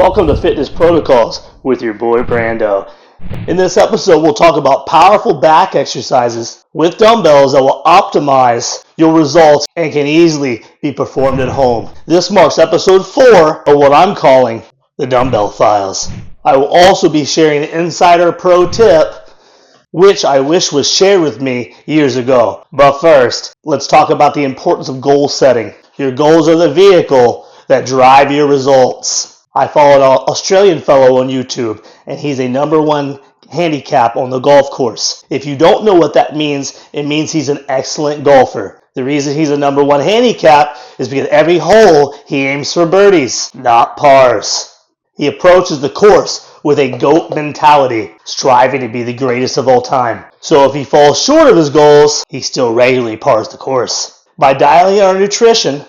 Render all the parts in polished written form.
Welcome to Fitness Protocols with your boy Brando. In this episode, we'll talk about powerful back exercises with dumbbells that will optimize your results and can easily be performed at home. This marks episode 4 of what I'm calling the Dumbbell Files. I will also be sharing an insider pro tip, which I wish was shared with me years ago. But first, let's talk about the importance of goal setting. Your goals are the vehicle that drive your results. I followed an Australian fellow on YouTube, and he's a #1 handicap on the golf course. If you don't know what that means, it means he's an excellent golfer. The reason he's a #1 handicap is because every hole he aims for birdies, not pars. He approaches the course with a GOAT mentality, striving to be the greatest of all time. So if he falls short of his goals, he still regularly pars the course. By dialing our nutrition,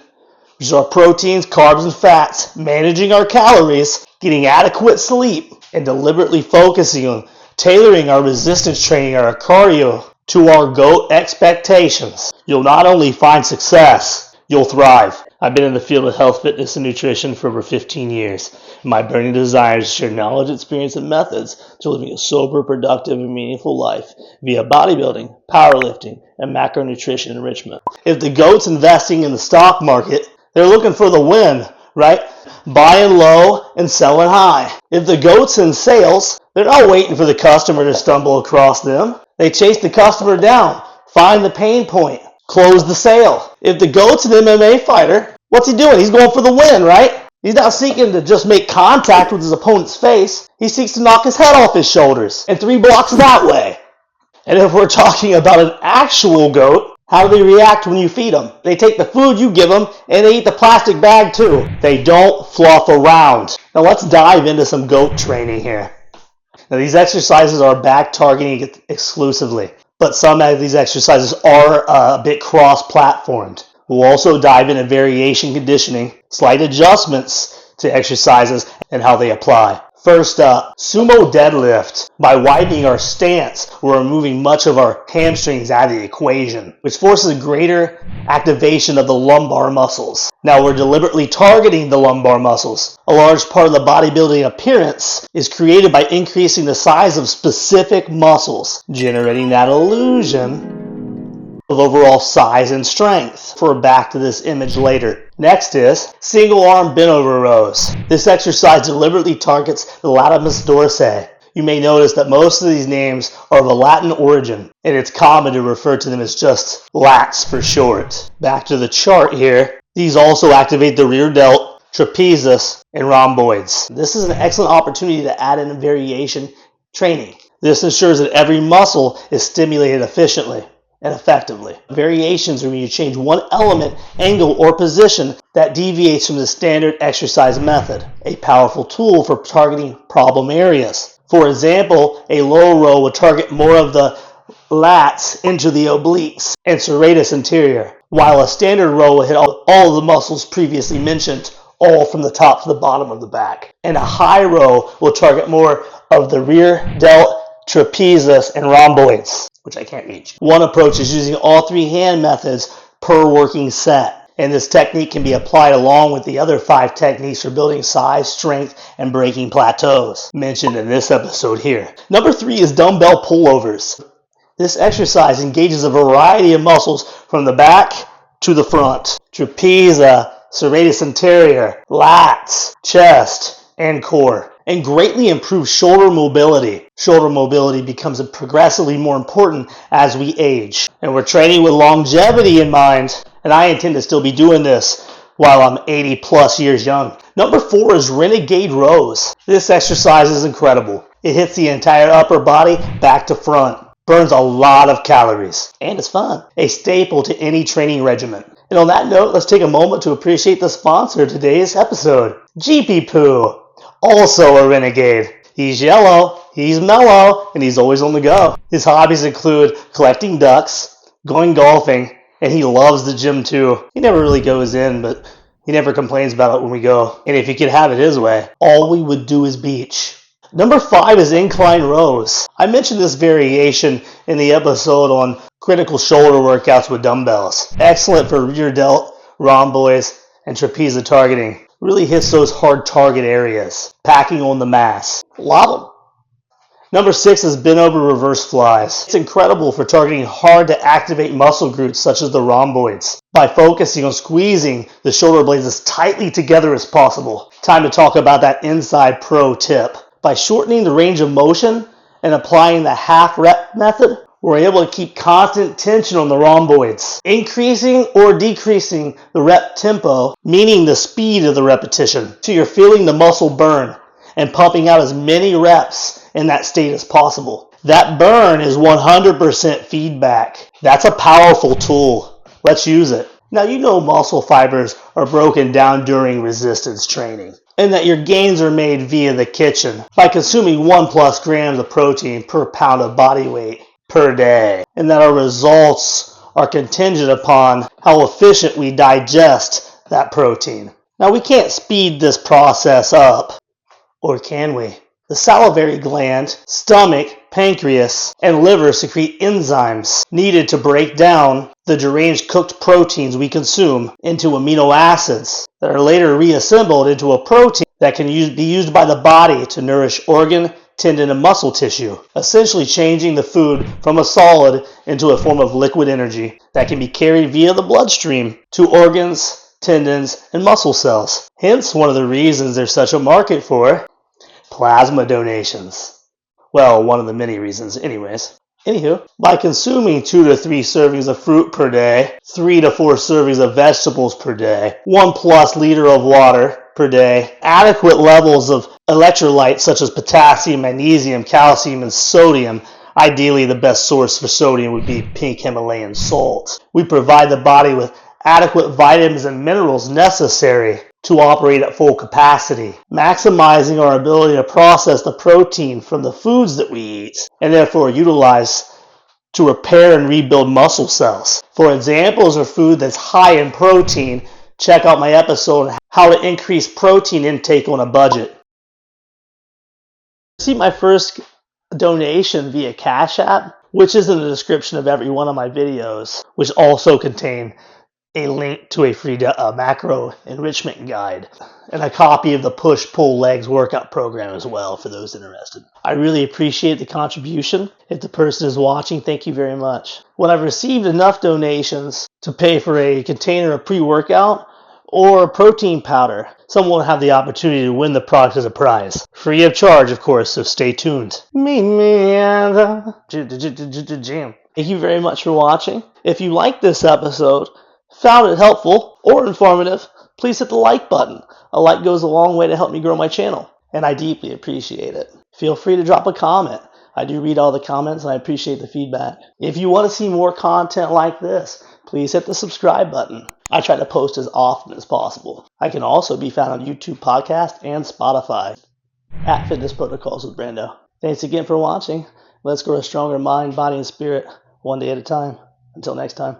which is our proteins, carbs, and fats, managing our calories, getting adequate sleep, and deliberately focusing on tailoring our resistance training or our cardio to our GOAT expectations, you'll not only find success, you'll thrive. I've been in the field of health, fitness, and nutrition for over 15 years. My burning desire is to share knowledge, experience, and methods to living a sober, productive, and meaningful life via bodybuilding, powerlifting, and macronutrition enrichment. If the GOAT's investing in the stock market, they're looking for the win, right? Buying low and selling high. If the GOAT's in sales, they're not waiting for the customer to stumble across them. They chase the customer down, find the pain point, close the sale. If the GOAT's an MMA fighter, what's he doing? He's going for the win, right? He's not seeking to just make contact with his opponent's face. He seeks to knock his head off his shoulders and 3 blocks that way. And if we're talking about an actual GOAT, how do they react when you feed them? They take the food you give them and they eat the plastic bag too. They don't fluff around. Now let's dive into some GOAT training here. Now these exercises are back targeting exclusively, but some of these exercises are a bit cross-platformed. We'll also dive into variation conditioning, slight adjustments to exercises, and how they apply. First up, sumo deadlift. By widening our stance, we're removing much of our hamstrings out of the equation, which forces a greater activation of the lumbar muscles. Now we're deliberately targeting the lumbar muscles. A large part of the bodybuilding appearance is created by increasing the size of specific muscles, generating that illusion of overall size and strength. Refer back to this image later. Next is single arm bent over rows. This exercise deliberately targets the latissimus dorsi. You may notice that most of these names are of a Latin origin, and it's common to refer to them as just lats for short. Back to the chart here. These also activate the rear delt, trapezius, and rhomboids. This is an excellent opportunity to add in variation training. This ensures that every muscle is stimulated efficiently and effectively. Variations are when you change one element, angle, or position that deviates from the standard exercise method, a powerful tool for targeting problem areas. For example, a low row will target more of the lats into the obliques and serratus anterior, while a standard row will hit all of the muscles previously mentioned, all from the top to the bottom of the back. And a high row will target more of the rear delt, trapezius, and rhomboids, which I can't reach. One approach is using all 3 hand methods per working set, and this technique can be applied along with the other 5 techniques for building size, strength, and breaking plateaus mentioned in this episode here. Number 3 is dumbbell pullovers. This exercise engages a variety of muscles from the back to the front: trapeza, serratus anterior, lats, chest, and core, and greatly improves shoulder mobility. Shoulder mobility becomes progressively more important as we age. And we're training with longevity in mind, and I intend to still be doing this while I'm 80 plus years young. Number 4 is renegade rows. This exercise is incredible. It hits the entire upper body back to front, burns a lot of calories, and it's fun. A staple to any training regimen. And on that note, let's take a moment to appreciate the sponsor of today's episode, GP Poo. Also a renegade. He's yellow, he's mellow, and he's always on the go. His hobbies include collecting ducks, going golfing, and he loves the gym too. He never really goes in, but he never complains about it when we go. And if he could have it his way, all we would do is beach. Number 5 is incline rows. I mentioned this variation in the episode on critical shoulder workouts with dumbbells. Excellent for rear delt, rhomboids, and trapeza targeting. really hits those hard target areas, packing on the mass. Love them. Number 6 is bent over reverse flies. It's incredible for targeting hard to activate muscle groups such as the rhomboids by focusing on squeezing the shoulder blades as tightly together as possible. Time to talk about that inside pro tip. By shortening the range of motion and applying the half rep method, we're able to keep constant tension on the rhomboids, increasing or decreasing the rep tempo, meaning the speed of the repetition, so you're feeling the muscle burn and pumping out as many reps in that state as possible. That burn is 100% feedback. That's a powerful tool. Let's use it. Now, you know muscle fibers are broken down during resistance training, and that your gains are made via the kitchen by consuming 1+ grams of protein per pound of body weight per day, and that our results are contingent upon how efficient we digest that protein. Now, we can't speed this process up, or can we? The salivary gland, stomach, pancreas, and liver secrete enzymes needed to break down the deranged cooked proteins we consume into amino acids that are later reassembled into a protein that can be used by the body to nourish organ, tendon, and muscle tissue, essentially changing the food from a solid into a form of liquid energy that can be carried via the bloodstream to organs, tendons, and muscle cells. Hence, one of the reasons there's such a market for plasma donations. Well, one of the many reasons anyways. Anywho, by consuming 2 to 3 servings of fruit per day, 3 to 4 servings of vegetables per day, 1+ liter of water per day, adequate levels of electrolytes such as potassium, magnesium, calcium, and sodium. Ideally, the best source for sodium would be pink Himalayan salt. We provide the body with adequate vitamins and minerals necessary to operate at full capacity, maximizing our ability to process the protein from the foods that we eat, and therefore utilize to repair and rebuild muscle cells. For examples of food that's high in protein, check out my episode on how to increase protein intake on a budget. See my first donation via Cash App, which is in the description of every one of my videos, which also contain a link to a free macro enrichment guide and a copy of the push-pull legs workout program as well for those interested. I really appreciate the contribution. If the person is watching, thank you very much. When I've received enough donations to pay for a container of pre-workout or protein powder, someone will have the opportunity to win the product as a prize. Free of charge, of course, so stay tuned. Meet me at the gym. Thank you very much for watching. If you liked this episode, found it helpful or informative, please hit the like button. A like goes a long way to help me grow my channel, and I deeply appreciate it. Feel free to drop a comment. I do read all the comments, and I appreciate the feedback. If you want to see more content like this, please hit the subscribe button. I try to post as often as possible. I can also be found on YouTube Podcast and Spotify at Fitness Protocols with Brando. Thanks again for watching. Let's grow a stronger mind, body, and spirit one day at a time. Until next time.